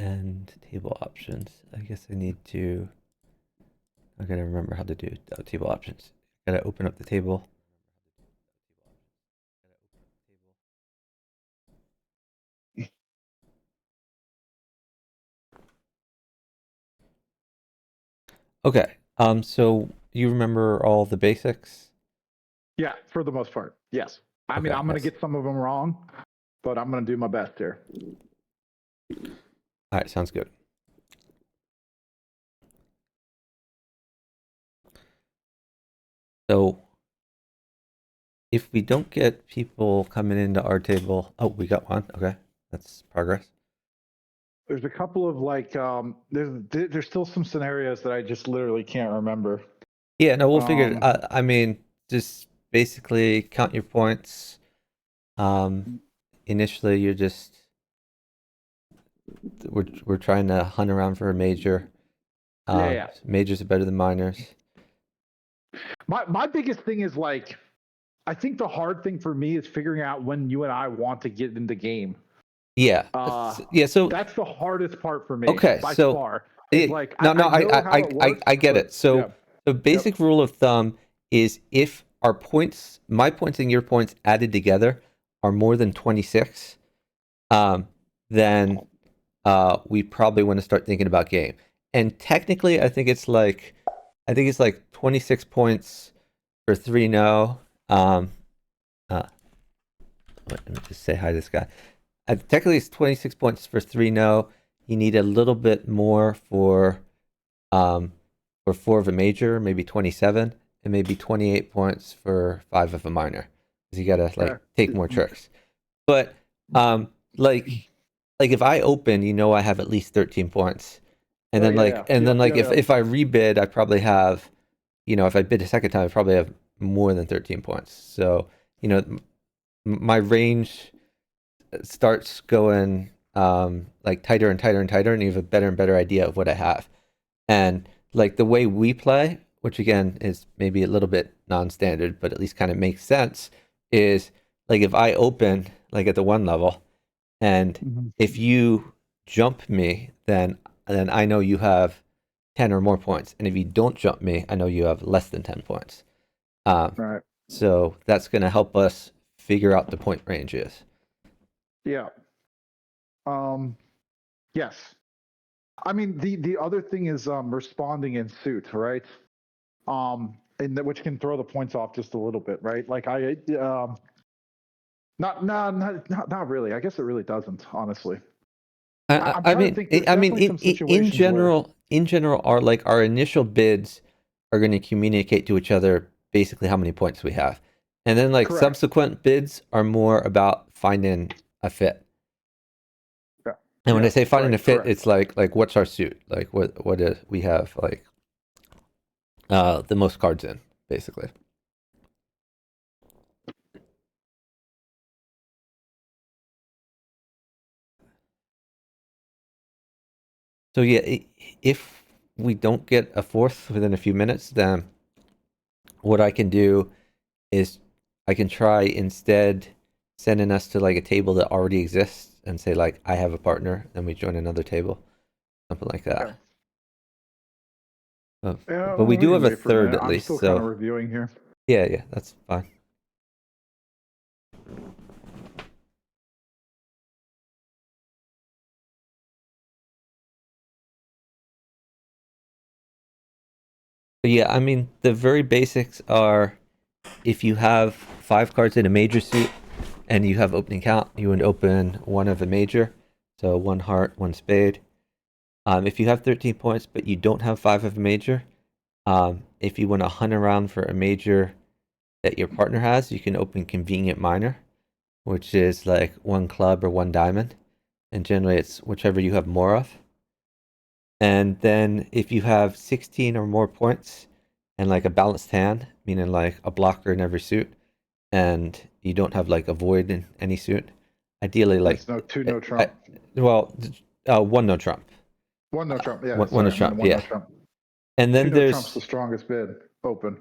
and table options. I guess I gotta remember how to do table options. Gotta open up the table. Okay. So you remember all the basics? Yeah, for the most part, yes. I mean, Okay, I'm going to nice. get some of them wrong, but I'm going to do my best here. All right, sounds good. So if we don't get people coming into our table, oh, we got one. Okay, that's progress. There's a couple of like, there's still some scenarios that I just literally can't remember. Yeah, no, we'll figure it. I mean, just basically count your points. Initially, we're trying to hunt around for a major. Yeah. Majors are better than minors. My biggest thing is like, I think the hard thing for me is figuring out when you and I want to get in the game. Yeah, yeah. So that's the hardest part for me. okay, by so far. It's like no, I know how it works. I get it. So yeah. the basic rule of thumb is if our points, my points and your points added together are more than 26, then we probably want to start thinking about game. And technically, I think it's like 26 points for 3 no. Let me just say hi to this guy. Technically, it's 26 points for 3 no. You need a little bit more for 4 of a major, maybe 27, and maybe 28 points for 5 of a minor. Because you gotta like take more tricks. But like if I open, I have at least 13 points. And then if I rebid, I probably have, if I bid a second time, I probably have more than 13 points. So, my range starts going like tighter and tighter and tighter, and you have a better and better idea of what I have. And like the way we play, which again is maybe a little bit non-standard, but at least kind of makes sense, is like if I open like at the 1 level, and if you jump me, then I know you have 10 or more points, and if you don't jump me, I know you have less than 10 points. Right. So that's going to help us figure out the point ranges. Yeah. Yes. I mean, the other thing is responding in suit, right? Which can throw the points off just a little bit, right? Like not really. I guess it really doesn't, honestly. I mean, in general, our initial bids are going to communicate to each other basically how many points we have, and then like subsequent bids are more about finding a fit. Yeah. And when I say finding a fit, it's like what's our suit? Like what is we have like the most cards in, basically. So yeah, if we don't get a 4th within a few minutes, then what I can do is I can try instead sending us to like a table that already exists and say like I have a partner, then we join another table, something like that. Yeah, but we do have a 3rd at least. I'm still kind of reviewing here. Yeah, that's fine. But yeah, I mean, the very basics are if you have 5 cards in a major suit and you have opening count, you would open 1 of a major. So 1 heart, 1 spade. If you have 13 points, but you don't have 5 of a major, if you want to hunt around for a major that your partner has, you can open convenient minor, which is like 1 club or 1 diamond. And generally it's whichever you have more of. And then if you have 16 or more points and like a balanced hand, meaning like a blocker in every suit, and you don't have like a void in any suit, ideally like no trump. 1 no trump. 1 no trump, yeah. 1 no trump, yeah. No trump. And then 2 no trump's the strongest bid open.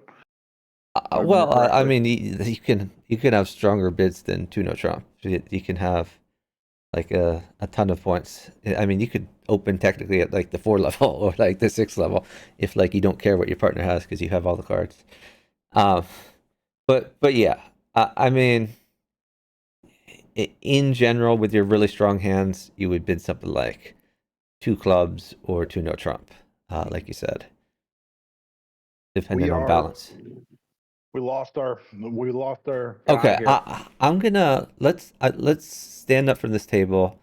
I mean, you can have stronger bids than 2 no trump. You can have like a ton of points. I mean, you could open technically at like the 4 level or like the 6 level if like you don't care what your partner has because you have all the cards. Um, but yeah, I mean, in general, with your really strong hands, you would bid something like 2 clubs or 2 no trump, like you said, We depending on are. balance. We lost our guy Okay, here. I'm gonna let's stand up from this table,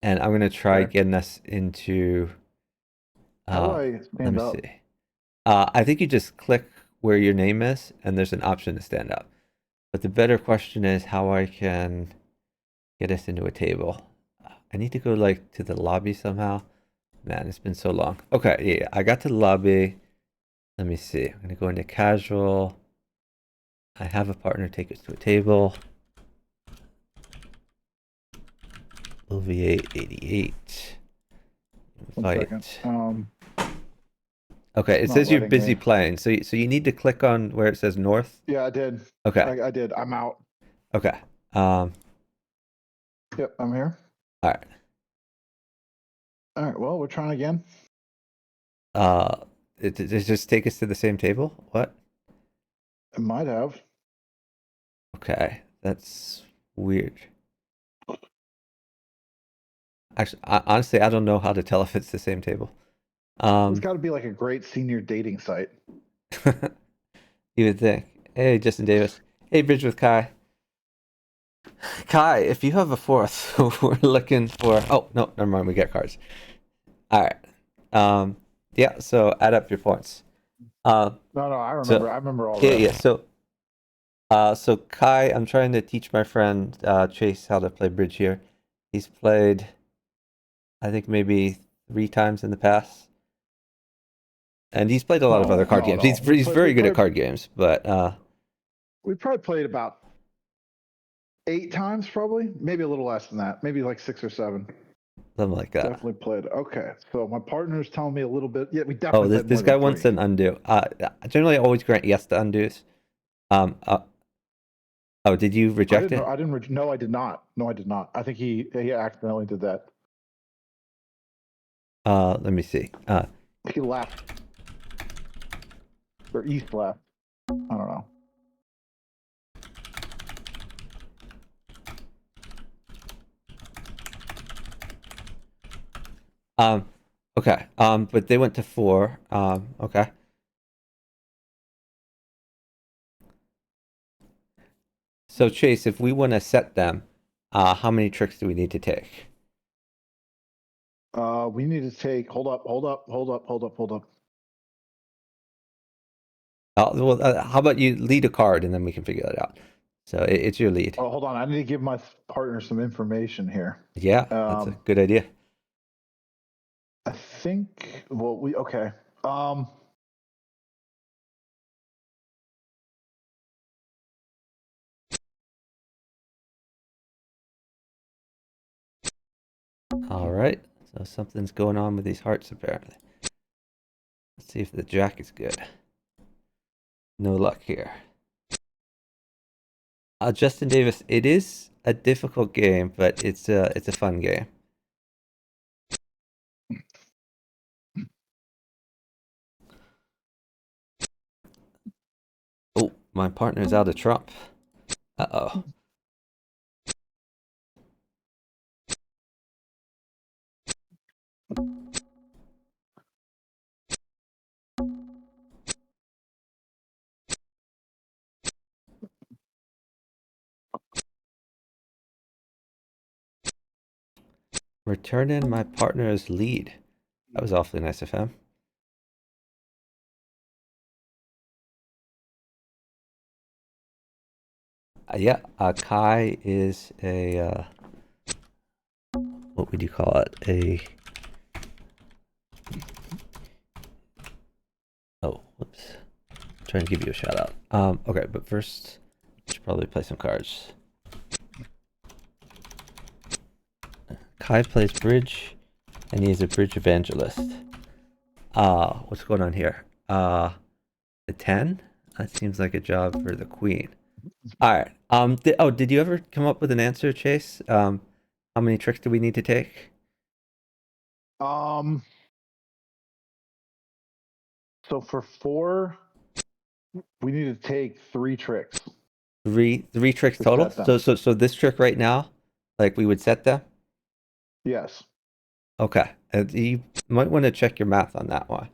and I'm gonna try Okay. getting us into. How do Uh, I Let stand me up? see. I think you just click where your name is, and there's an option to stand up. But the better question is how I can get us into a table. I need to go like to the lobby somehow. Man, it's been so long. Okay, yeah, I got to the lobby. Let me see. I'm gonna go into casual. I have a partner take us to a table. OVA 88. 1 second. Invite. Okay, It's it not says you're letting busy me. playing. So you need to click on where it says north. Yeah, I did. Okay. I did. I'm out. Okay. Um, Yep, I'm here. all right. All right. Well, we're trying again. Uh, it just take us to the same table? What? It might have. Okay, that's weird. Actually, honestly, I don't know how to tell if it's the same table. It's Um, got to be like a great senior dating site. you would think. Hey, Justin Davis. Hey, Bridge with Kai. Kai, if you have a fourth, we're looking for. Oh no, never mind. We get cards. All right. Yeah. So add up your points. Uh, No, I so remember. I remember all yeah, this. yeah. So Kai, I'm trying to teach my friend Chase how to play bridge here. He's played, I think maybe 3 times in the past, and he's played a lot of other No, card games. no. He's very good at card games, but We probably played about 8 times, probably. Maybe a little less than that. Maybe like 6 or 7. something like that. Definitely played. Okay, so my partner's telling me a little bit. Yeah, we Oh, definitely this played more this guy than wants 3. an undo. Generally I always grant yes to undos. Um, uh, oh, did you I reject didn't. it? I didn't. No, I did not. No, I did not. I think he accidentally did that. Let me see. He left or east left. I don't know. Um, okay. But they went to 4. Okay. So Chase, if we want to set them, how many tricks do we need to take? We need to take. Hold up. Hold up. Hold up. Hold up. Hold up. Well, how about you lead a card and then we can figure that out. So it's your lead. Oh, hold on. I need to give my partner some information here. Yeah, that's a good idea. I think. Well, we okay. Um, All right. So something's going on with these hearts apparently. Let's see if the jack is good. No luck here. Justin Davis, it is a difficult game, but it's a fun game. Oh, my partner's out of trump. Uh-oh. Return in my partner's lead. That was awfully nice of him. Yeah, Kai is a what would you call it? Oh, whoops. I'm trying to give you a shout out. Okay, but first, I should probably play some cards. Kai plays bridge, and he is a bridge evangelist. What's going on here? The 10? That seems like a job for the queen. All right. Did you ever come up with an answer, Chase? How many tricks do we need to take? Um. So for 4, we need to take 3 tricks Three tricks to total. set them. So this trick right now, like we would set them. Yes. Okay. You might want to check your math on that one.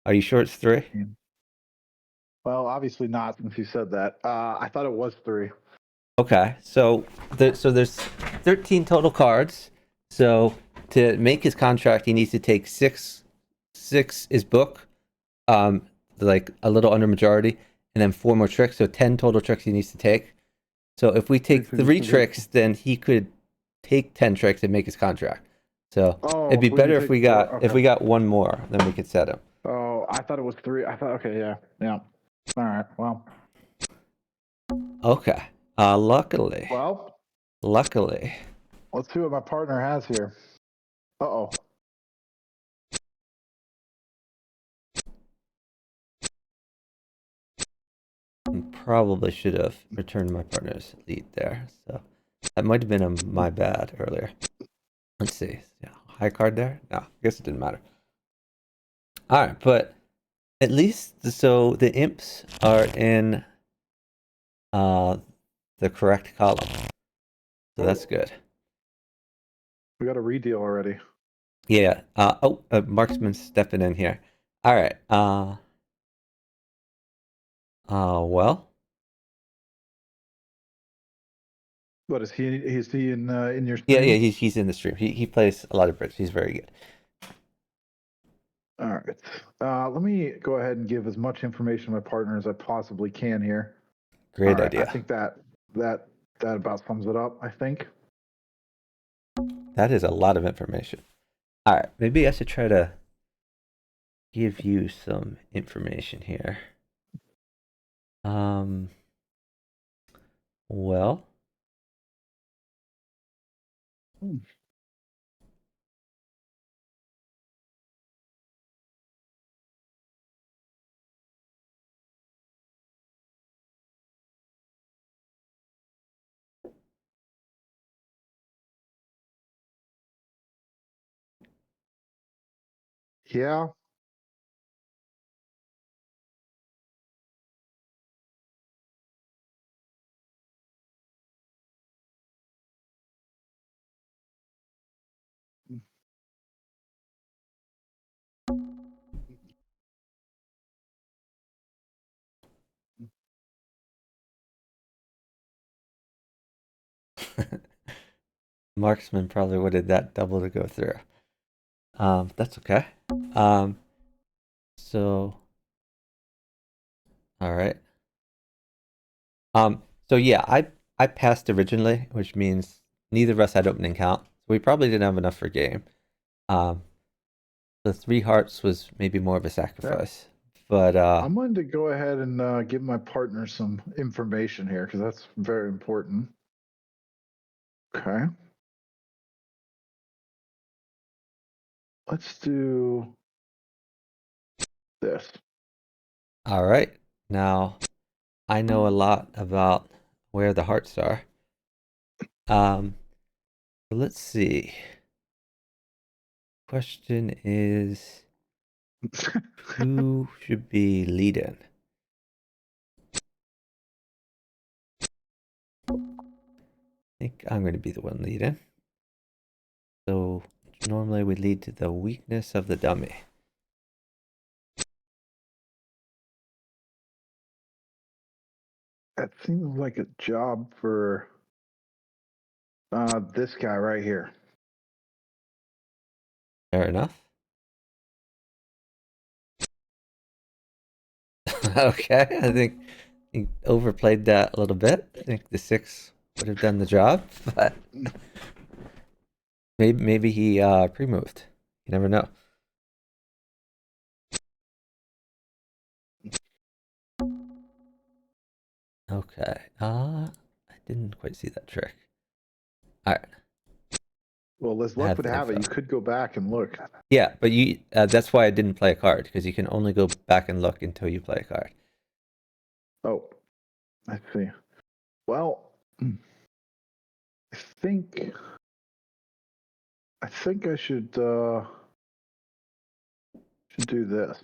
Are you sure it's 3? Well, obviously not, since you said that. I thought it was 3. Okay. So there's 13 total cards. So to make his contract, he needs to take 6. 6 is book, like a little under majority, and then 4 more tricks. So 10 total tricks he needs to take. So if we take 3 tricks, then he could take 10 tricks and make his contract. So it'd Oh, be we need better to if take we 4. got Okay. 1 more, then we could set him. Oh, I thought it was 3. I thought, okay, yeah. Yeah. All right. Well. Okay. Luckily, Well, luckily, let's see what my partner has here. Uh-oh. probably should have returned my partner's lead there. So that might have been my bad earlier. Let's see. Yeah, high card there? No, I guess it didn't matter. All right, but at least so the imps are in the correct column. So that's good. We got a redeal already. Yeah. Marksman's stepping in here. All right. Well. What is he? Is he in your Yeah, stream? he's in the stream. He plays a lot of bridge. He's very good. All right. Let me go ahead and give as much information to my partner as I possibly can here. All Great right. I idea. think that about sums it up, I think. That is a lot of information. All right, maybe I should try to give you some information here. Well, Yeah. Marksman probably wanted that double to go through. That's okay. Um, so, all right. So yeah, I passed originally, which means neither of us had opening count. So we probably didn't have enough for game. Um, the 3 hearts was maybe more of a Yeah. sacrifice, but I'm going to go ahead and give my partner some information here because that's very important. Okay. Let's do this. all right. Now I know a lot about where the hearts are. Let's see. Question is, who should be leading? I think I'm going to be the one leading. So normally we lead to the weakness of the dummy. That seems like a job for this guy right here. Fair enough. Okay, I think he overplayed that a little bit. I think the 6 would have done the job, but maybe he pre-moved. You never know. Okay. I didn't quite see that trick. All right. Well, as I luck have would the have it, info. you could go back and look. Yeah, but you that's why I didn't play a card, because you can only go back and look until you play a card. Oh, I see. Well, I think I should do this.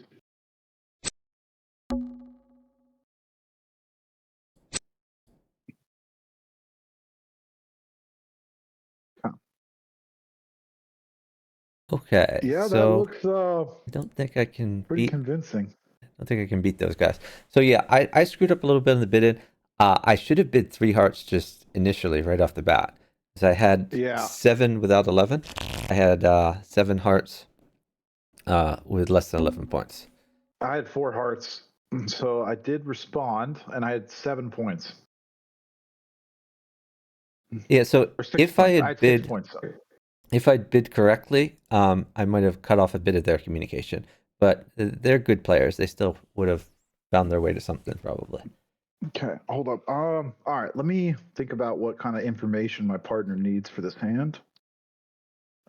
Okay, Yeah, that so looks I don't think I can pretty beat. convincing. I don't think I can beat those guys. So yeah, I screwed up a little bit in the bidding. I should have bid 3 hearts just initially right off the bat, because I had Yeah. 7 without 11. I had 7 hearts with less than 11 points. I had 4 hearts, so I did respond, and I had 7 points. Yeah, so Or 6 if I points. I had had 6 bid points. Sorry. if I'd bid correctly, I might have cut off a bit of their communication. But they're good players. They still would have found their way to something probably. Okay, hold up. All right, let me think about what kind of information my partner needs for this hand.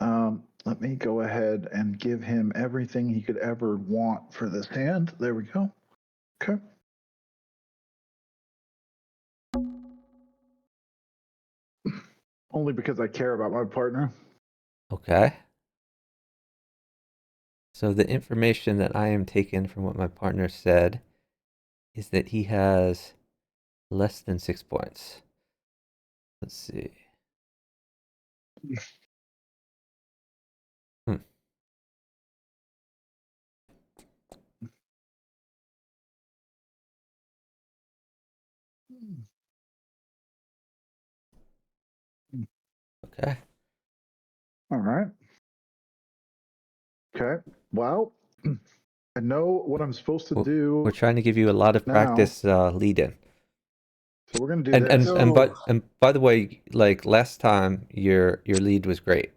Let me go ahead and give him everything he could ever want for this hand. There we go. Okay. Only because I care about my partner. Okay. So the information that I am taking from what my partner said is that he has less than 6 points. Let's see. Hmm. Okay. All right. Okay. Well, I know what I'm supposed to do We're trying to give you a lot of now. practice lead-in. So we're gonna do this. And by the way, like last time, your lead was great.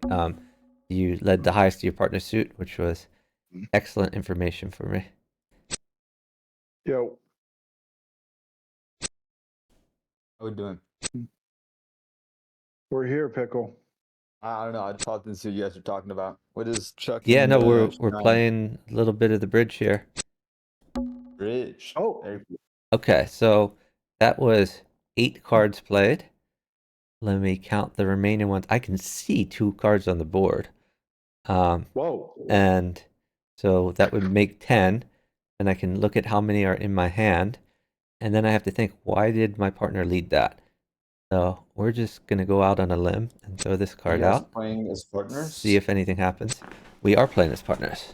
You led the highest of your partner's suit, which was excellent information for me. Yo, How we doing? we're here, Pickle. I don't know. I thought this is what you guys are talking about. What is Chuck Yeah, and no, we're Shine playing a little bit of the bridge here. Bridge? Oh. Very cool. Okay, so that was 8 cards played. Let me count the remaining ones. I can see 2 cards on the board. Whoa. And so that would make 10. And I can look at how many are in my hand. And then I have to think, why did my partner lead that? So we're just going to go out on a limb and throw this Are card you guys out. playing as partners? See if anything happens. We are playing as partners.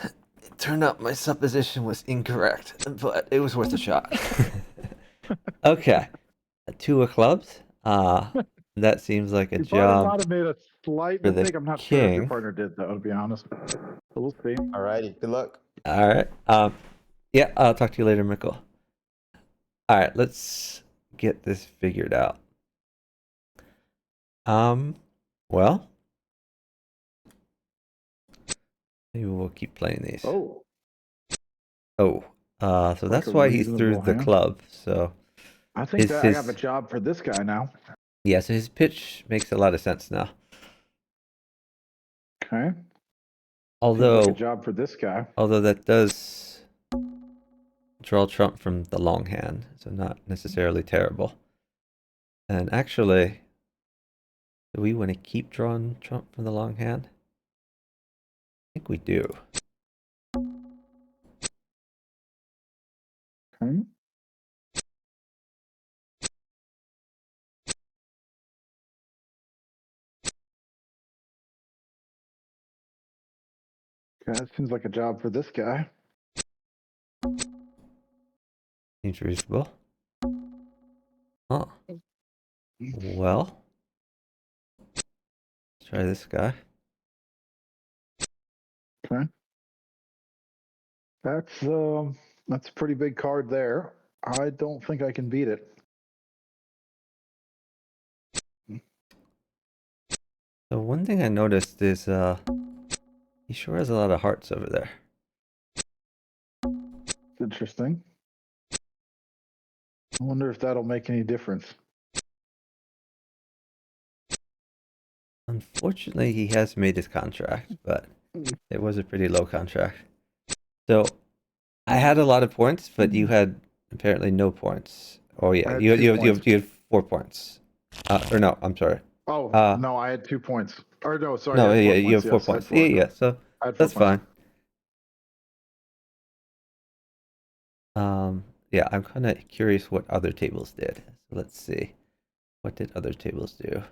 It turned out my supposition was incorrect, but it was worth a shot. Okay. 2 of clubs. That seems like a Your partner job might have made a slight for the mistake. I'm not sure if your king. partner did, though, to be honest. So we'll see. Alrighty. Good luck. All right. Yeah, I'll talk to you later, Mikkel. All right, let's get this figured out. Well, maybe we'll keep playing these. Oh, Oh, so like that's a why he reasonable threw the hand. club. So I think that I his have a job for this guy now. yeah, so his pitch makes a lot of sense now. Okay. Seems like a Although job for this guy. that does draw trump from the long hand, so not necessarily terrible. And actually, do we want to keep drawing trump from the long hand? I think we do. Okay. Okay, that seems like a job for this guy. Seems reasonable. Huh. Well, let's try this guy. Okay. That's a pretty big card there. I don't think I can beat it. So one thing I noticed is he sure has a lot of hearts over there. It's interesting. I wonder if that'll make any difference. Unfortunately, he has made his contract, but it was a pretty low contract. So I had a lot of points, but you had apparently no points. Oh I yeah, had you 2 you have, you points. have you have 4 points. Or no, I'm sorry. Oh Uh, no, I had 2 points. Or no, sorry, I no, had yeah, 4 you points. have four Yes, I had points. 4. Yeah, yeah. So I had 4 that's points. fine. Yeah, I'm kind of curious what other tables did. So let's see. What did other tables do?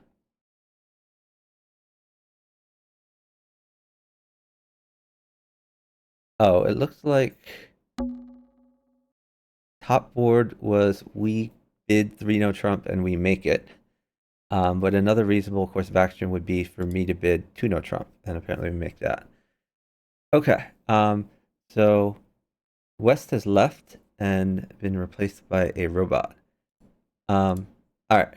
Oh, it looks like top board was we bid 3-no Trump and we make it. But another reasonable course of action would be for me to bid 2-no Trump, and apparently we make that. Okay. So West has left and been replaced by a robot. All right.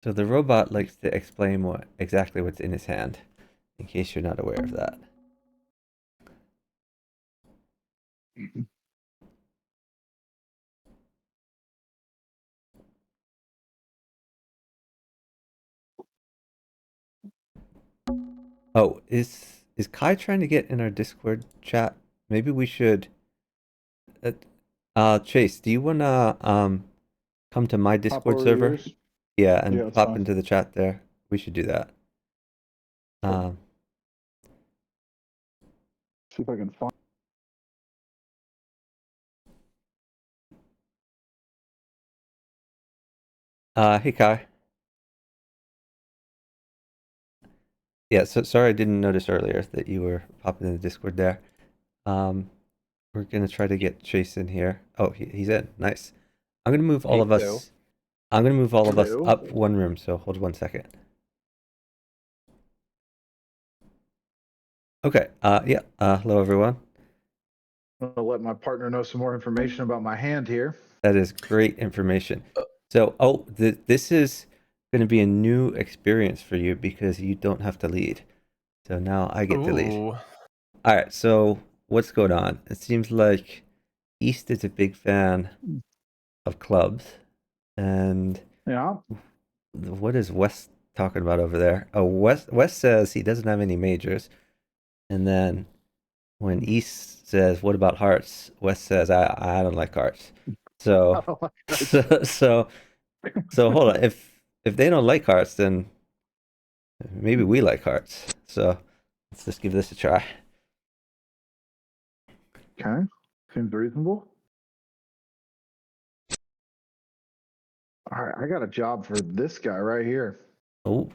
So the robot likes to explain exactly what's in his hand, in case you're not aware of that. Oh, is Kai trying to get in our Discord chat? Maybe we should. Chase, do you wanna come to my Hop Discord over to server? yours. Yeah, Yeah, and that's pop fine. into the chat there. We should do that. Cool. See if I can find. Hey Kai. Yeah, so sorry I didn't notice earlier that you were popping in the Discord there. We're gonna try to get Chase in here. Oh, he's in. Nice. I'm gonna move all Me of too. us. I'm gonna move all of us Hello. up one room. So hold 1 second. Okay. Yeah. Hello everyone. I'm gonna let my partner know some more information about my hand here. That is great information. So, oh, this is going to be a new experience for you because you don't have to lead. So now I get to lead. Ooh. All right. So what's going on? It seems like East is a big fan of clubs, and Yeah. what is West talking about over there? Oh, West says he doesn't have any majors, and then when East says, "What about hearts?" West says, "I don't like hearts." So Oh my God. so hold on. If they don't like hearts, then maybe we like hearts. So let's just give this a try. Okay. Seems reasonable. All right, I got a job for this guy right here. Oh,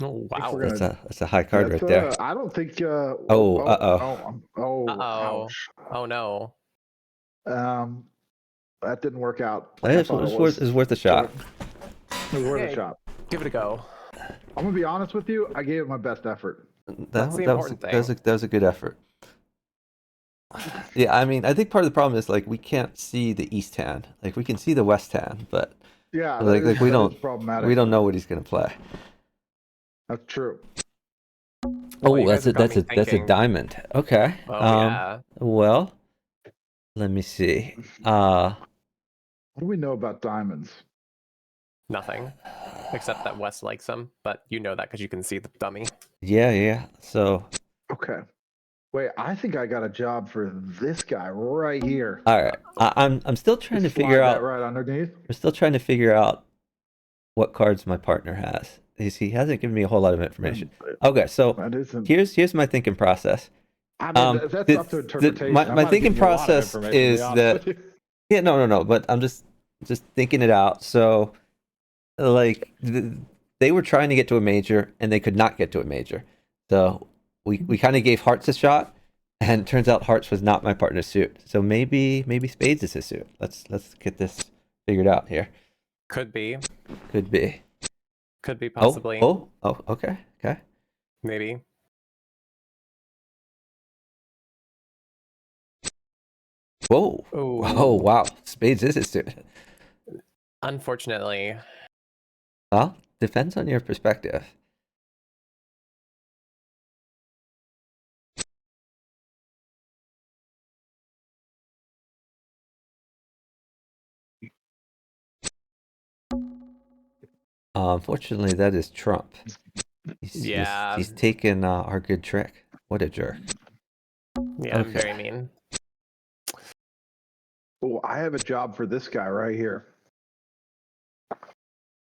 Oh, If wow. we're gonna- that's a high card That's right there. I don't think. Oh, Oh, Uh-oh. ouch. Oh, no. That didn't work out like I thought it was. It's worth a shot. It was worth a Yay. shot. Give it a go. I'm gonna be honest with you. I gave it my best effort. That's the important thing. That was a good effort. Yeah, I mean, I think part of the problem is like we can't see the east hand. Like we can see the west hand, but Yeah, like that we is don't problematic. know what he's gonna play. That's true. Well, Oh, you guys have got me that's a thinking. diamond. Okay. Oh, yeah. Well, let me see. What do we know about diamonds? Nothing. Except that Wes likes them, but you know that because you can see the dummy. Yeah. So, Okay. Wait, I think I got a job for this guy right here. all right. I'm still trying to Just figure slide that out. right underneath. We're still trying to figure out what cards my partner has. He hasn't given me a whole lot of information. Okay, so That isn't. here's my thinking process. I mean, that's up to interpretation. My I might have thinking given you a lot of process information, to be is honest that with you. yeah, no. But I'm just thinking it out. So, like, they were trying to get to a major and they could not get to a major. So we kind of gave Hearts a shot, and it turns out Hearts was not my partner's suit. So maybe Spades is his suit. Let's get this figured out here. Could be. Could be. Could be possibly. Oh. Okay. Maybe. Whoa. Ooh. Oh wow. Spades is his suit. Unfortunately. Well, depends on your perspective. Unfortunately, that is Trump. Yeah. He's taken our good trick. What a jerk. Yeah, I'm Okay. very mean. Oh, I have a job for this guy right here.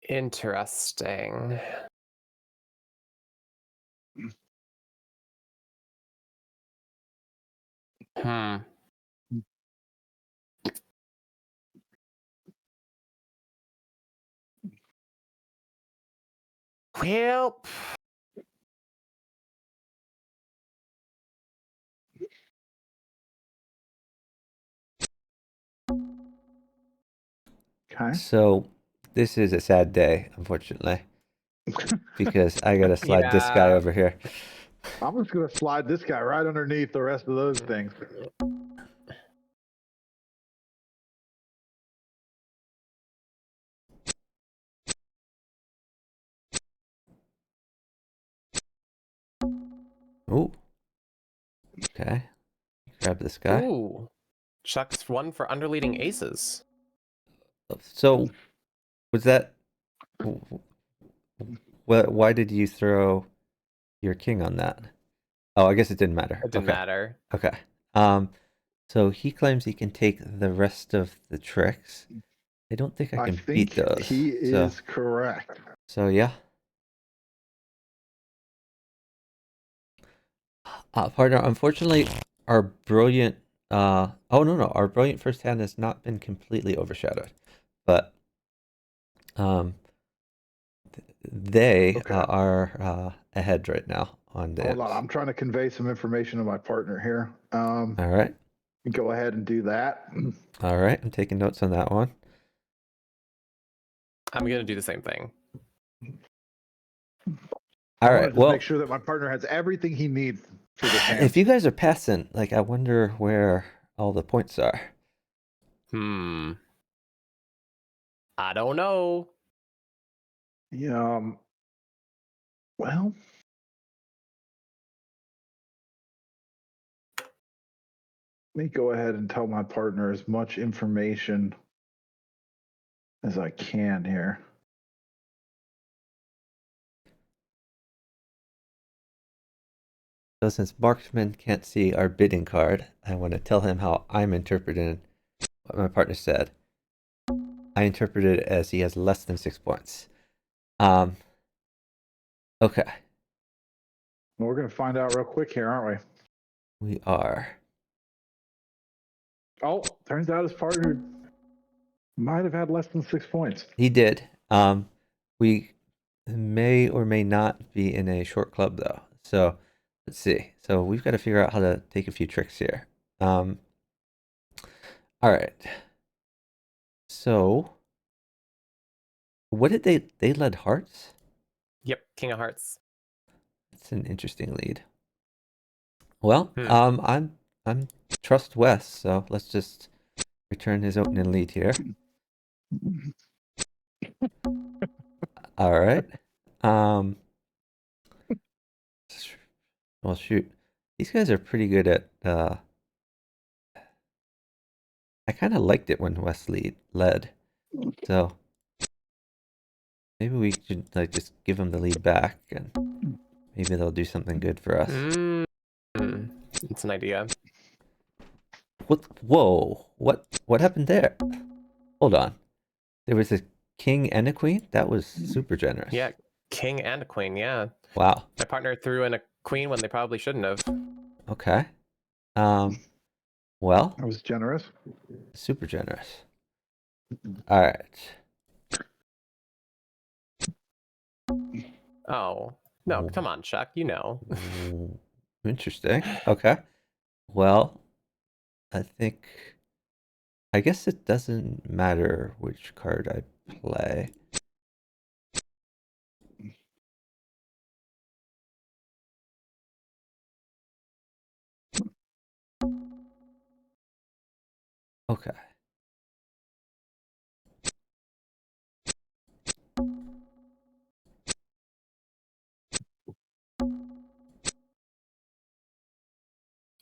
Interesting. Hmm. Well, Okay. So this is a sad day, unfortunately, because I gotta slide this guy yeah. over here. I'm just gonna slide this guy right underneath the rest of those things. Ooh. Okay. Grab this guy. Ooh. Chuck's one for underleading aces. So was that why did you throw your king on that? Oh, I guess it didn't matter. It didn't Okay. matter. Okay. So he claims he can take the rest of the tricks. I don't think I I can think beat those. he is correct. So yeah. Partner, unfortunately, our brilliant oh no, our brilliant first hand has not been completely overshadowed. But they Okay. are ahead right now on the Hold on, imps. I'm trying to convey some information to my partner here. All right. Go ahead and do that. All right. I'm taking notes on that one. I'm gonna do the same thing. I All want to right. just Well, make sure that my partner has everything he needs for this hand. if you guys are passing, like, I wonder where all the points are. Hmm. I don't know. Yeah. Well, let me go ahead and tell my partner as much information as I can here. So since Marksman can't see our bidding card, I want to tell him how I'm interpreting what my partner said. I interpret it as he has less than 6 points. Okay. Well, we're going to find out real quick here, aren't we? We are. Oh, turns out his partner might have had less than 6 points. He did. We may or may not be in a short club though. So let's see. So we've got to figure out how to take a few tricks here. All right. So what did they led hearts? Yep, King of Hearts. It's an interesting lead. Well, Hmm. I'm trust Wes, so let's just return his opening lead here. All right. Well, shoot. These guys are pretty good at I kind of liked it when Wes led. So maybe we should like just give them the lead back and maybe they'll do something good for us. Mm. It's an idea. What? Whoa! What happened there? Hold on. There was a king and a queen. That was super generous. Yeah, king and a queen. Yeah, Wow. my partner threw in a queen when they probably shouldn't have. Okay. Well, I was generous. super generous. All right. Oh no, come on, Chuck. You know. Interesting. Okay. Well, I guess it doesn't matter which card I play. Okay.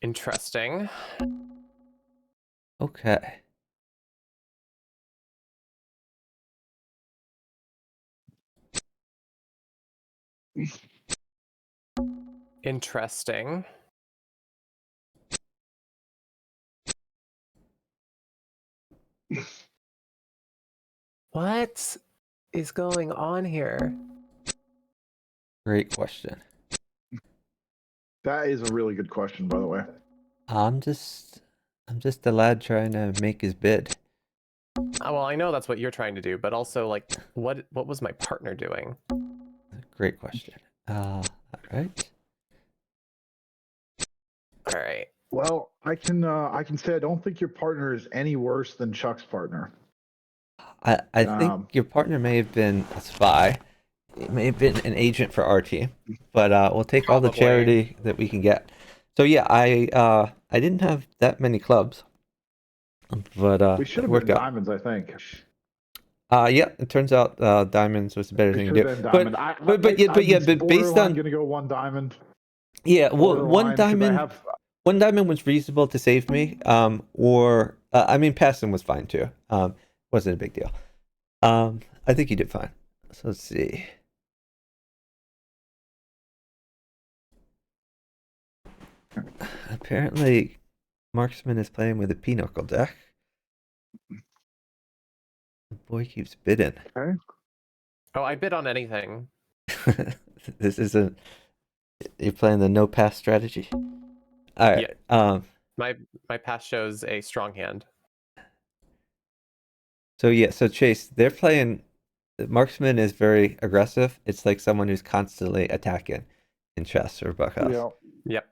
Interesting. Okay. Interesting. What is going on here? Great question. That is a really good question, by the way. I'm just a lad trying to make his bid. Well, I know that's what you're trying to do, but also, like, what was my partner doing? Great question. All right. All right. Well, I can say I don't think your partner is any worse than Chuck's partner. I think your partner may have been a spy. It may have been an agent for our team, but we'll take all the Probably. charity that we can get. So yeah, I didn't have that many clubs, but We should it have worked been out. diamonds, I think. Yeah, it turns out diamonds was the better We thing should to have do. been diamond. But based borderline on gonna go one diamond. yeah, well, Borderline because I have. one diamond was reasonable to save me. Or I mean, passing was fine too. Wasn't a big deal. I think you did fine. So let's see. Apparently, Marksman is playing with a pinochle deck. The boy keeps bidding. Okay. Oh, I bid on anything. This isn't. You're playing the no pass strategy. All right. Yeah. My pass shows a strong hand. So yeah. So Chase, they're playing. Marksman is very aggressive. It's like someone who's constantly attacking in chess or buckhouse. Yeah. Yep.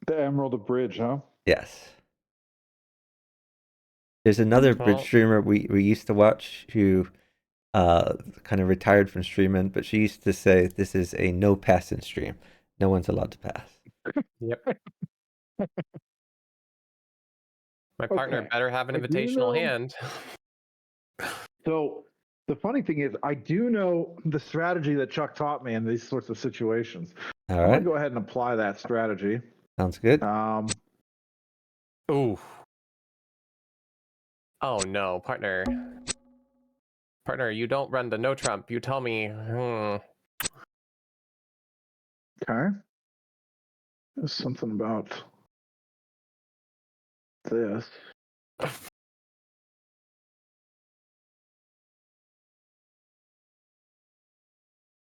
The Emerald of Bridge, huh? Yes. There's another bridge Well, streamer we used to watch who kind of retired from streaming, but she used to say this is a no passing stream. No one's allowed to pass. yep. My partner Okay. better have an I do invitational know- hand. So the funny thing is, I do know the strategy that Chuck taught me in these sorts of situations. All I'm gonna right. go ahead and apply that strategy. Sounds good. Ooh. Oh no, partner. Partner, you don't run the no Trump. You tell me. Okay. There's something about this.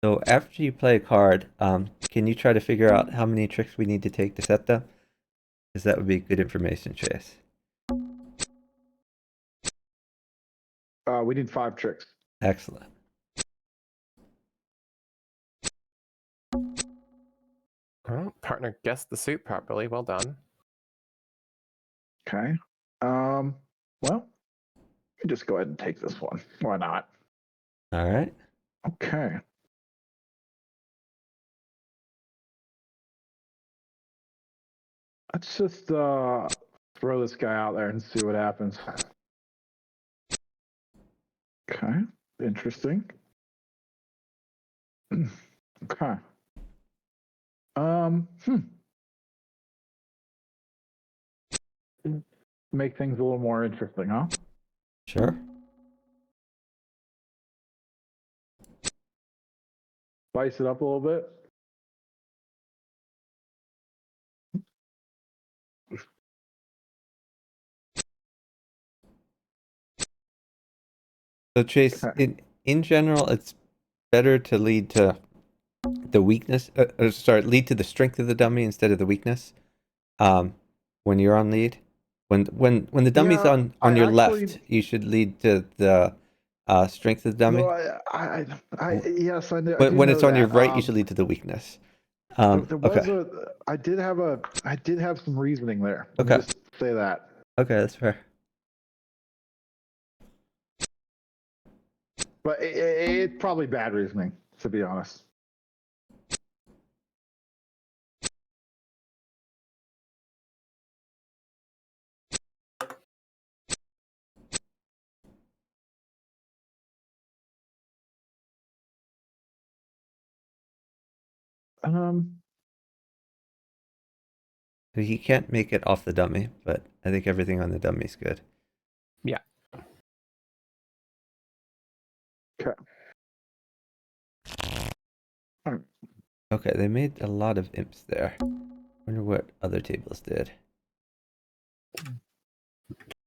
So after you play a card, can you try to figure out how many tricks we need to take to set them? Because that would be good information, Chase. We need 5 tricks. Excellent. Well, partner guessed the suit properly. Well done. Okay. Well, let me just go ahead and take this one. Why not? All right. Okay. Let's just throw this guy out there and see what happens. Okay. Interesting. Okay. Make things a little more interesting, huh? Sure. Spice it up a little bit. So Chase, Okay. in general, it's better to lead to the weakness. Lead to the strength of the dummy instead of the weakness. When you're on lead, when the dummy's Yeah, on I your actually- left, you should lead to the strength of the dummy. No, yes, I know. When it's on your right, you should lead to the weakness. There was Okay. I did have some reasoning there. Let me Okay. just say that. Okay, that's fair. But it's probably bad reasoning, to be honest. He can't make it off the dummy, but I think everything on the dummy's good. Yeah. Okay. All right. Okay, they made a lot of imps there. Wonder what other tables did.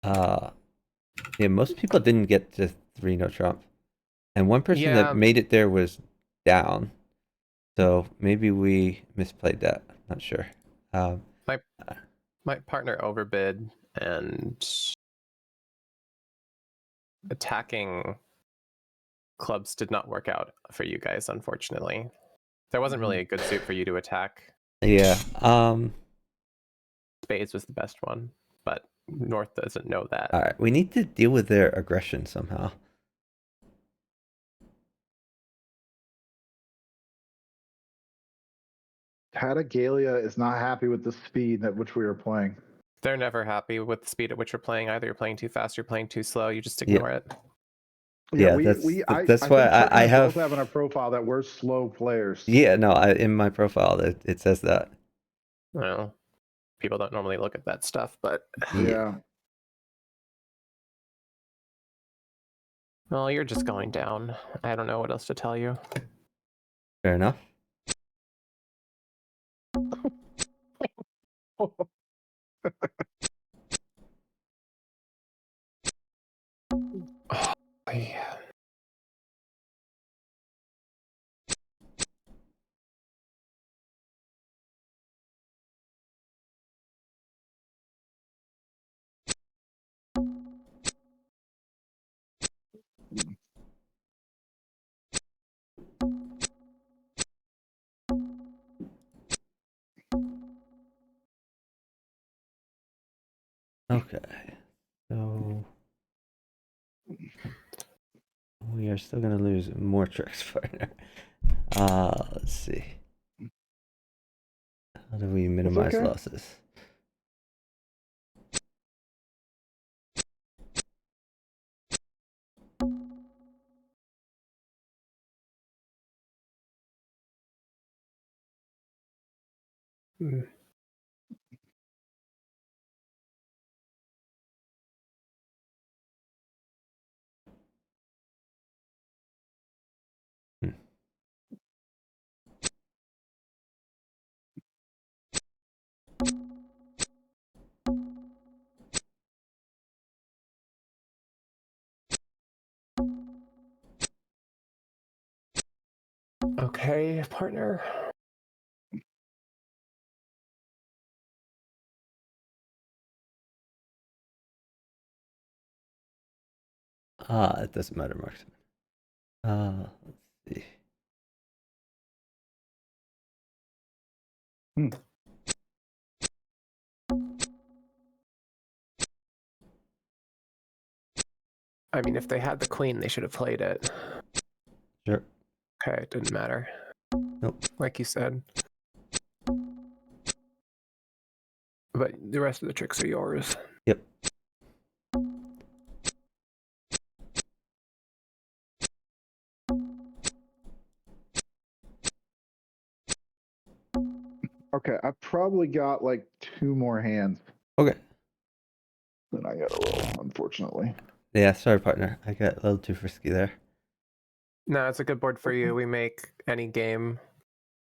Yeah, most people didn't get to 3 no trump. And one person that Yeah, made it there was down. So maybe we misplayed that. Not sure. Um, my partner overbid and attacking clubs did not work out for you guys, unfortunately. There wasn't really a good suit for you to attack. yeah. Spades was the best one, but North doesn't know that. All right. We need to deal with their aggression somehow. Tadagalia is not happy with the speed at which we are playing. They're never happy with the speed at which you're playing either. You're playing too fast, you're playing too slow. You just Yeah. ignore it. Yeah, that's I why think Chuck and I have. both have in our profile that we're slow players. Yeah, no, in my profile it says that. Well, people don't normally look at that stuff, but Yeah. well, you're just going down. I don't know what else to tell you. Fair enough. Oh, yeah. Okay. So we are still gonna lose more tricks, partner. Let's see. How do we minimize okay. losses? Mm. Hmm. Okay, partner. It doesn't matter, marksman. Let's see. Hmm. I mean, if they had the queen, they should have played it. Sure. Okay, it didn't matter. Nope. Like you said. But the rest of the tricks are yours. Yep. Okay, I've probably got like 2 more hands Okay. than I gotta roll, unfortunately. Yeah, sorry, partner. I got a little too frisky there. No, it's a good board for you. We make any game,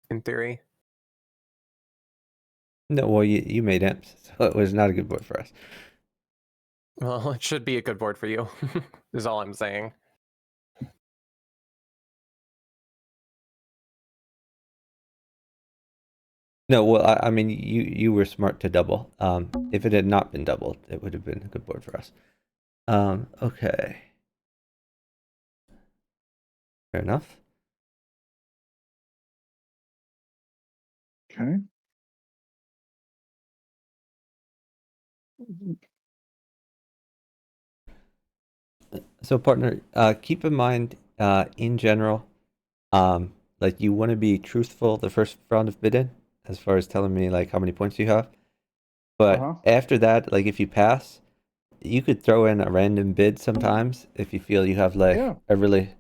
in theory. No, well, you made imps, so it was not a good board for us. Well, it should be a good board for you, is all I'm saying. No, well, I mean, you were smart to double. If it had not been doubled, it would have been a good board for us. Okay. Fair enough. Okay. So, partner, keep in mind, in general, like you want to be truthful the first round of bidding, as far as telling me like how many points you have. But Uh-huh. after that, like if you pass, you could throw in a random bid sometimes if you feel you have like Yeah. a really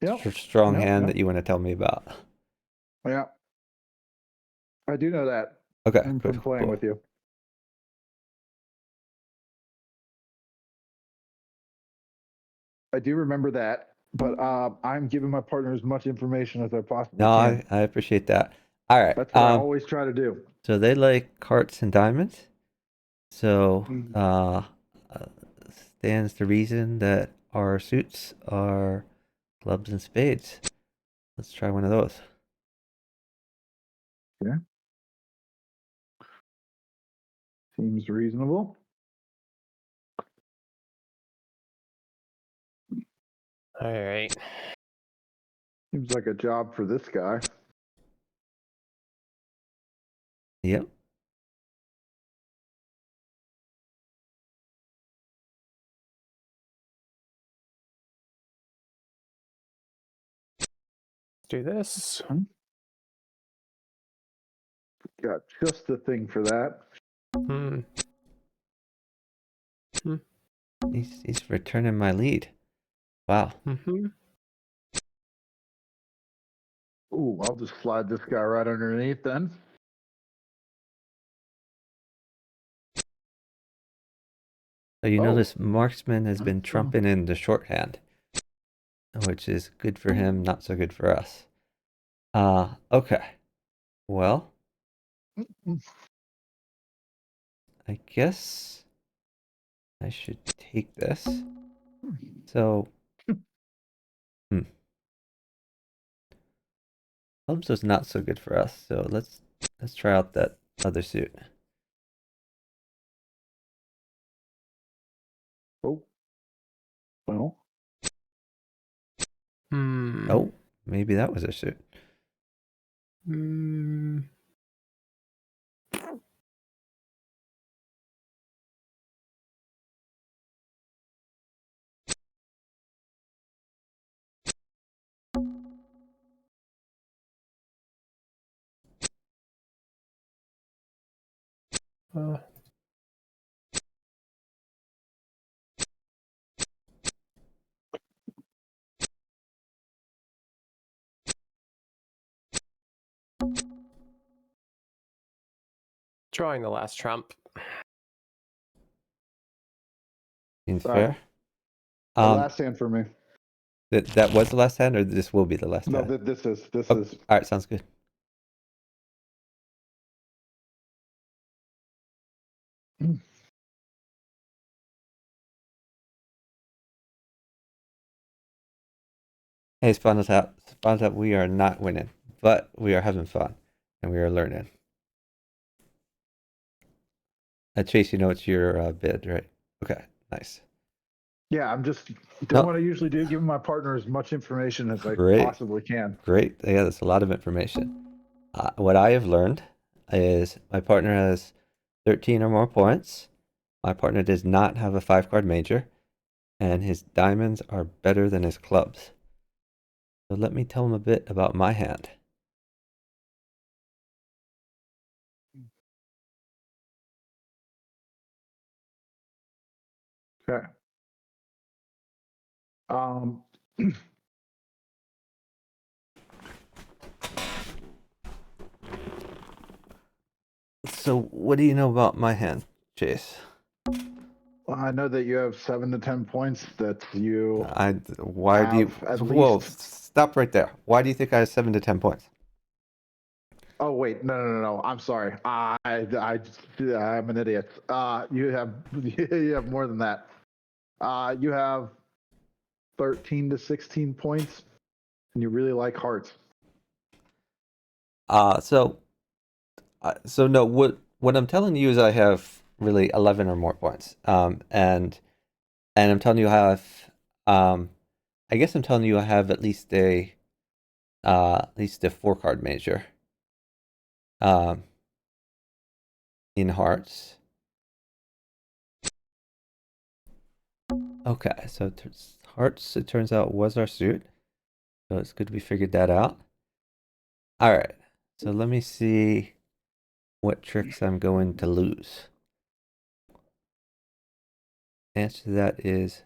Yep. strong Yep, hand yep. that you want to tell me about. Yeah. I do know that. Okay, I'm cool, from playing cool. with you. I do remember that, but I'm giving my partner as much information as I possibly No, can. I appreciate that. All right. That's what I always try to do. So they like hearts and diamonds. So stands to reason that our suits are clubs and spades. Let's try one of those. Yeah. Seems reasonable. All right. Seems like a job for this guy. Yep. Do this. Got just the thing for that. Hmm. He's returning my lead. Wow. Mm-hmm. Ooh, I'll just slide this guy right underneath then. So you Oh. notice Marksman has been trumping in the shorthand, which is good for him, not so good for us. Okay. Well, I guess I should take this. So, clubs was not so good for us. So let's try out that other suit. Oh. Well. Hmm. Oh, maybe that was a suit. Hmm. Drawing the last trump. Seems Sorry. fair. The last hand for me. That was the last hand, or this will be the last No, hand? this is. Oh, all right, sounds good. Hey, Spawns out, we are not winning, but we are having fun, and we are learning. Chase, you know it's your bid, right? Okay, nice. Yeah, I'm just doing No. what I usually do, giving my partner as much information as I Great. possibly can. Great. Yeah, that's a lot of information. What I have learned is my partner has 13 or more points. My partner does not have a 5-card major, and his diamonds are better than his clubs. So let me tell him a bit about my hand. Okay. So what do you know about my hand, Chase? Well, I know that you have 7 to 10 points that you Why do you? have at Whoa! least. Stop right there. Why do you think I have 7 to 10 points? Oh wait, no. I'm sorry. I'm an idiot. You have you have more than that. You have 13 to 16 points, and you really like hearts. So no. What I'm telling you is I have really 11 or more points. And I'm telling you I have. I guess I'm telling you I have at least a 4-card major. In hearts. Okay, so hearts, it turns out, was our suit. So it's good we figured that out. All right, so let me see what tricks I'm going to lose. Answer to that is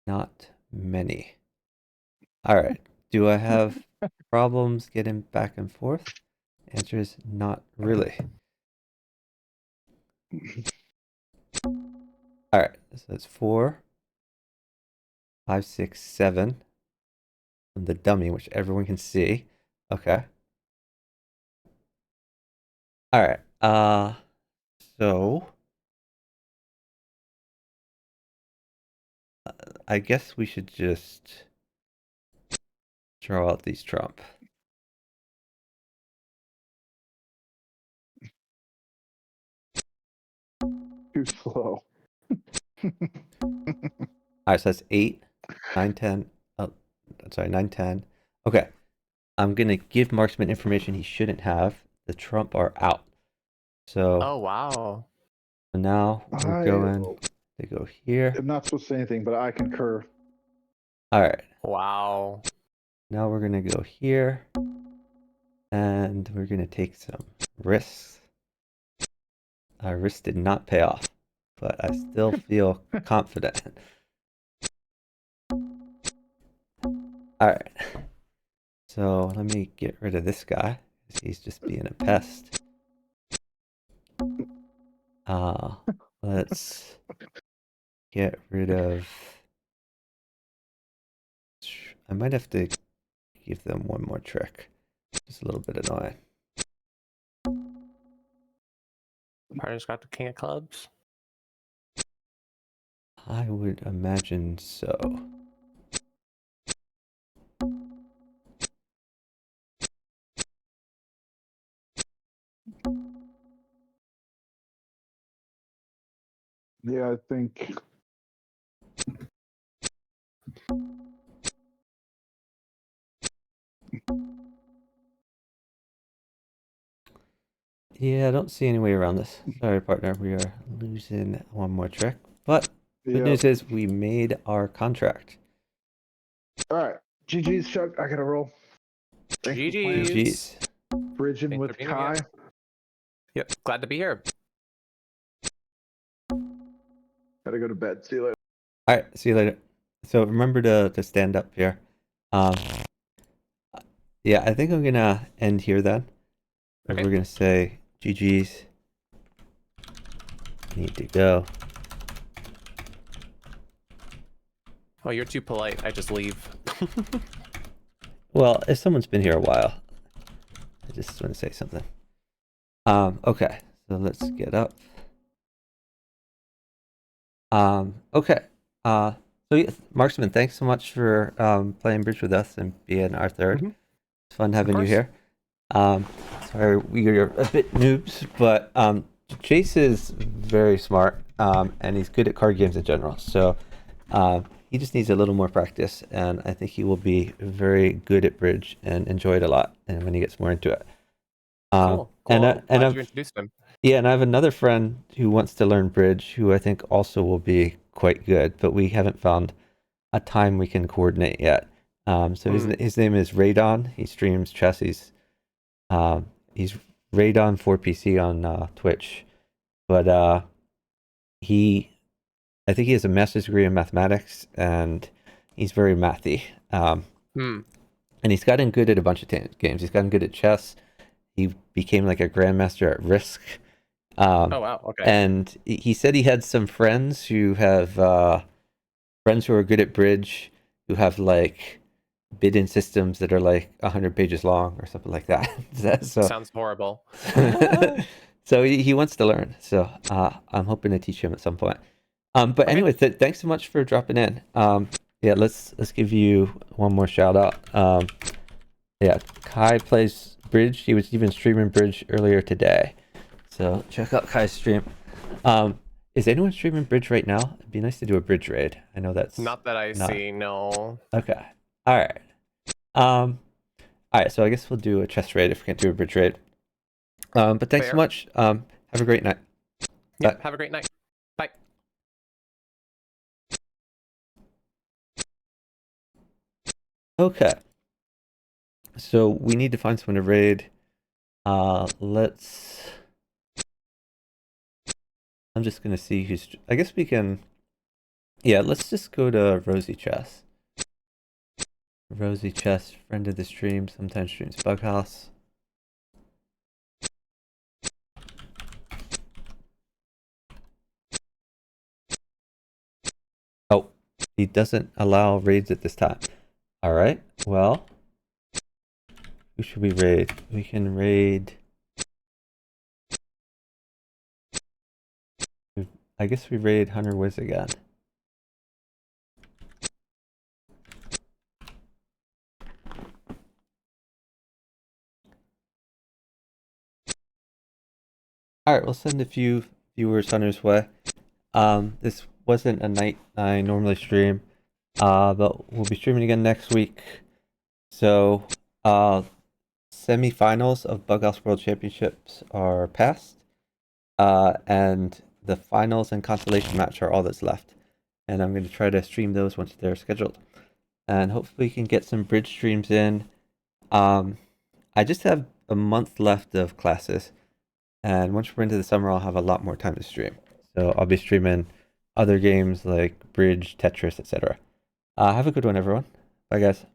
not many. All right, do I have problems getting back and forth? Answer is not really. All right, so that's 4, 5, 6, 7. The dummy, which everyone can see. Okay. All right. So I guess we should just draw out these trump. Too slow. All right, so that's 8, 9, 10. Oh, sorry, 9, 10. Okay. I'm going to give marksman information he shouldn't have. The trump are out. So Oh wow. now we're I going to go here. am not supposed to say anything, but I concur. All right. Wow. Now we're going to go here. And we're going to take some risks. Our risk did not pay off, but I still feel confident. All right. So let me get rid of this guy, because he's just being a pest. Let's get rid of... I might have to give them one more trick. Just a little bit annoying. Partner's got the king of clubs. I would imagine so. Yeah, I think. Yeah, I don't see any way around this. Sorry, partner. We are losing one more trick. But good Yeah. news is we made our contract. All right. GG's, Chuck. I got to roll. Thanks for playing. GG's. GG's. Bridging Thanks with for being Kai. here. Yep. Glad to be here. Gotta go to bed. See you later. All right, see you later. So remember to stand up here. Yeah, I think I'm gonna end here then. Okay. We're gonna say GG's. Need to go. Oh, you're too polite. I just leave. Well, if someone's been here a while, I just want to say something. Okay, so let's get up. Okay. So yeah, Marksman, thanks so much for playing bridge with us and being our third. Mhm. It's fun having you course. here. Sorry, we are a bit noobs, but Chase is very smart, and he's good at card games in general. So he just needs a little more practice, and I think he will be very good at bridge and enjoy it a lot. And when he gets more into it, Cool. and Glad I've, you introduced him. yeah, and I have another friend who wants to learn bridge, who I think also will be quite good, but we haven't found a time we can coordinate yet. So his name is Radon. He streams chess. He's Radon 4PC on Twitch, but I think he has a master's degree in mathematics, and he's very mathy. And he's gotten good at a bunch of games. He's gotten good at chess. He became like a grandmaster at Risk. Oh wow. Okay. And he said he had some friends who have friends who are good at bridge, who have like bid-in systems that are like 100 pages long or something like that. So Sounds horrible. so he wants to learn. So I'm hoping to teach him at some point. But Okay. anyway, thanks so much for dropping in. Yeah, let's give you one more shout out. Yeah, Kai plays bridge. He was even streaming bridge earlier today. So check out Kai's stream. Is anyone streaming bridge right now? It'd be nice to do a bridge raid. I know that's Not that I not- see. No. Okay. All right. All right. So I guess we'll do a chess raid if we can't do a bridge raid. But thanks so Fair. much. Have a great night. Yeah. Bye. Have a great night. Bye. Okay. So we need to find someone to raid. Let's. I'm just gonna see who's. I guess we can. Yeah, let's just go to Rosie Chess. Rosie Chess, friend of the stream, sometimes streams Bughouse. Oh, he doesn't allow raids at this time. All right. Well, who should we raid? We can raid I guess we raid Hunter Wiz again. Alright, we'll send a few viewers Hunter's way. This wasn't a night I normally stream, but we'll be streaming again next week. So, semifinals of Bug House World Championships are passed, and the finals and consolation match are all that's left. And I'm going to try to stream those once they're scheduled, and hopefully we can get some bridge streams in. I just have a month left of classes, and once we're into the summer, I'll have a lot more time to stream. So I'll be streaming other games like Bridge, Tetris, etc. Have a good one, everyone. Bye, guys.